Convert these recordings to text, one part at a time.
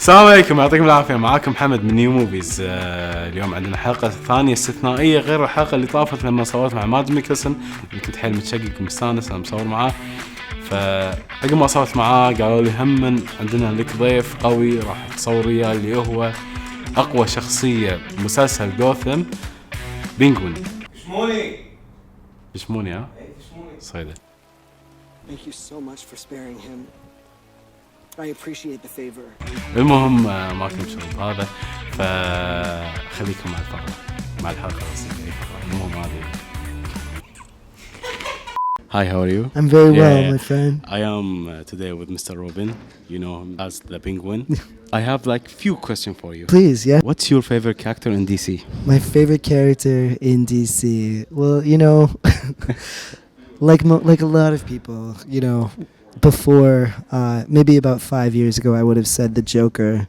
السلام عليكم، يعطيكم العافية. معاكم محمد من نيو موفيز. اليوم عندنا حلقة ثانية استثنائية غير الحلقة اللي طافت لما صورت مع ممثل اللي كنت حيل متشقق ومستانس أنا مصور معاه. فعقب ما صورت معاه قالوا لي هم عندنا لك ضيف قوي راح تصور وياه اللي هو أقوى شخصية مسلسل غوثام، بينغوين. بشموني ها؟ صيدة. Thank you so much for sparing him. I appreciate the favor. المهم ما كنت شغل هذا، فخليكم مع الفقرة مع الحلقة المهم هذه. Hi, how are you? I'm very well, my friend. I am today with Mr. Robin. You know him as the Penguin. I have like few questions for you. Please, yeah. What's your favorite character in DC? My favorite character in DC. Well, you know, like a lot of people, you know, before maybe about 5 years ago, I would have said the Joker,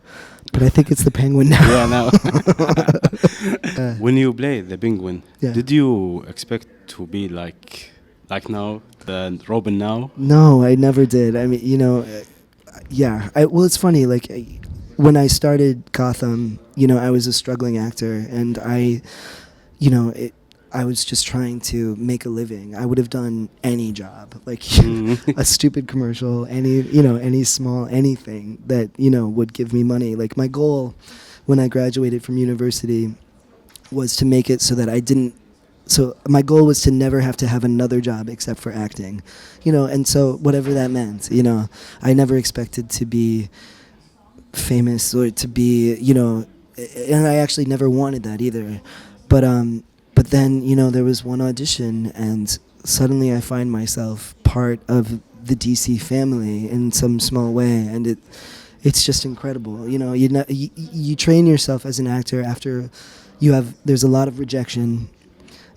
but I think it's the Penguin now. Yeah, now. When you play the Penguin, did you expect to be like now, the Robin now? No, I never did. I mean, you know, well, it's funny. Like when I started Gotham, you know, I was a struggling actor, and I was just trying to make a living. I would have done any job, like a stupid commercial, any small anything that, you know, would give me money. Like my goal when I graduated from university was to make it so that so my goal was to never have to have another job except for acting, you know, and so whatever that meant, you know, I never expected to be famous or to be, you know, and I actually never wanted that either. But then, you know, there was one audition and suddenly I find myself part of the DC family in some small way, and it's just incredible. You know, you train yourself as an actor after there's a lot of rejection.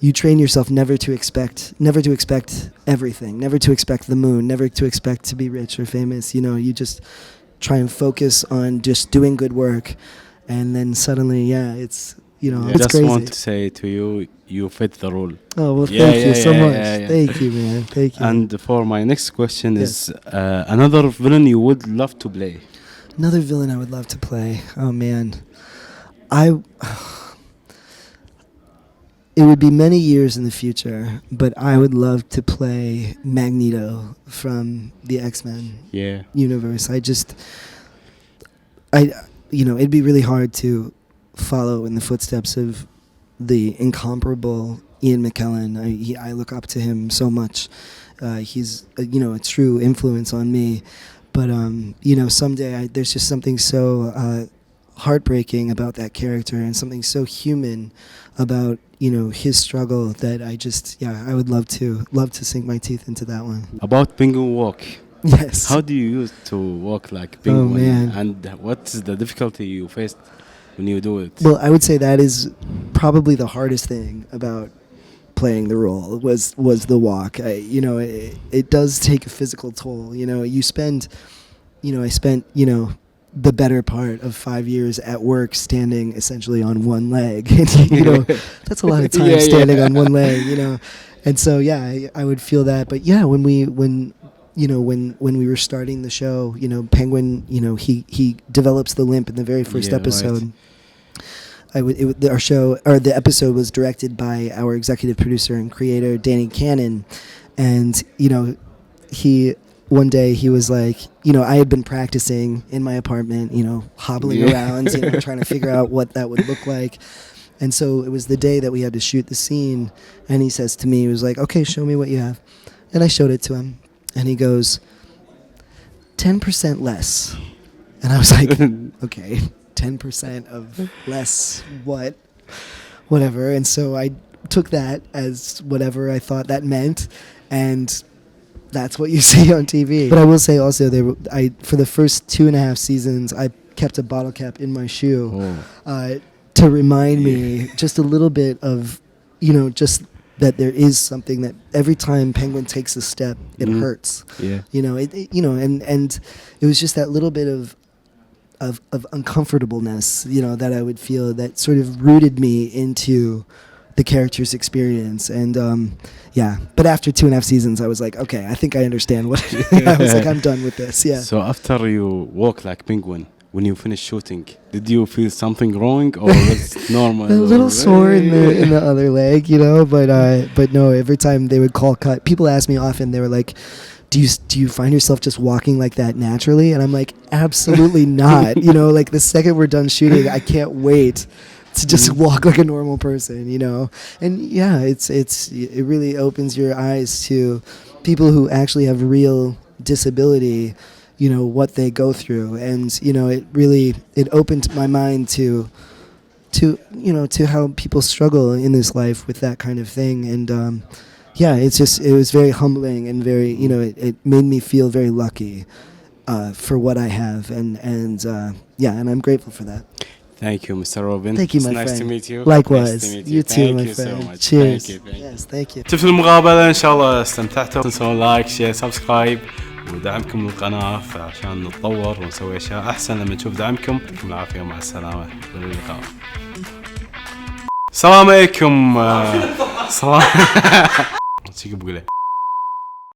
You train yourself never to expect everything, never to expect the moon, never to expect to be rich or famous. You know, you just try and focus on just doing good work, and then suddenly, it's, you know, it's crazy. I just want to say to you, you fit the role. Oh, well, thank you so much. Thank you, man. Thank you. And for my next question is another villain you would love to play. Another villain I would love to play. Oh, man. It would be many years in the future, but I would love to play Magneto from the X-Men universe. You know, it'd be really hard to follow in the footsteps of the incomparable Ian McKellen. I look up to him so much. He's you know, a true influence on me. But you know, someday there's just something so heartbreaking about that character, and something so human about, you know, his struggle, that I would love to sink my teeth into that one. About Penguin walk. Yes. How do you use to walk like Penguin? Oh, man. And what's the difficulty you faced when you do it? Well, I would say that is probably the hardest thing about playing the role was the walk. You know, it does take a physical toll. You know, I spent, you know, the better part of 5 years at work standing essentially on one leg. You know, that's a lot of time standing on one leg, you know. And so, I would feel that. But when we were starting the show, you know, Penguin, you know, he develops the limp in the very first episode. Right. The episode was directed by our executive producer and creator, Danny Cannon. And, you know, one day he was like, you know, I had been practicing in my apartment, you know, hobbling around, you know, trying to figure out what that would look like. And so it was the day that we had to shoot the scene. And he says to me, he was like, okay, show me what you have. And I showed it to him. And he goes, 10% less. And I was like, okay, 10% of less what? Whatever. And so I took that as whatever I thought that meant. And that's what you see on TV. But I will say also, for the first 2.5 seasons, I kept a bottle cap in my shoe to remind me just a little bit of, you know, just that there is something that every time Penguin takes a step, it hurts. Yeah. You know, you know, and it was just that little bit of uncomfortableness, you know, that I would feel that sort of rooted me into the character's experience. And but after 2.5 seasons, I was like, okay, I think I understand what I was like, I'm done with this. Yeah. So after you walk like Penguin, when you finish shooting, did you feel something wrong or it's normal? A little sore in the other leg, you know, but no, every time they would call cut, people ask me often, they were like, do you find yourself just walking like that naturally? And I'm like, absolutely not. You know, like the second we're done shooting, I can't wait to just walk like a normal person, you know. And yeah, it really opens your eyes to people who actually have real disability, you know, what they go through. And you know, it opened my mind to you know, to how people struggle in this life with that kind of thing. And yeah, it was very humbling and very, you know, it made me feel very lucky for what I have, and yeah, and I'm grateful for that. Thank you, Mr. Robin. Thank you, my nice friend. to meet you. Likewise. Nice to meet You too, thank my you friend. So much. Cheers. Thank you. Yes, thank you. شفتوا المقابلة إن شاء الله استمتعتوا. تنسوا لايك شير سبسكرايب ودعمكم للقناة عشان نتطور ونسوي أشياء أحسن. لما نشوف دعمكم يعطيكم العافية ومع السلامة واللقاء. السلام عليكم. سلام. شو بقوله؟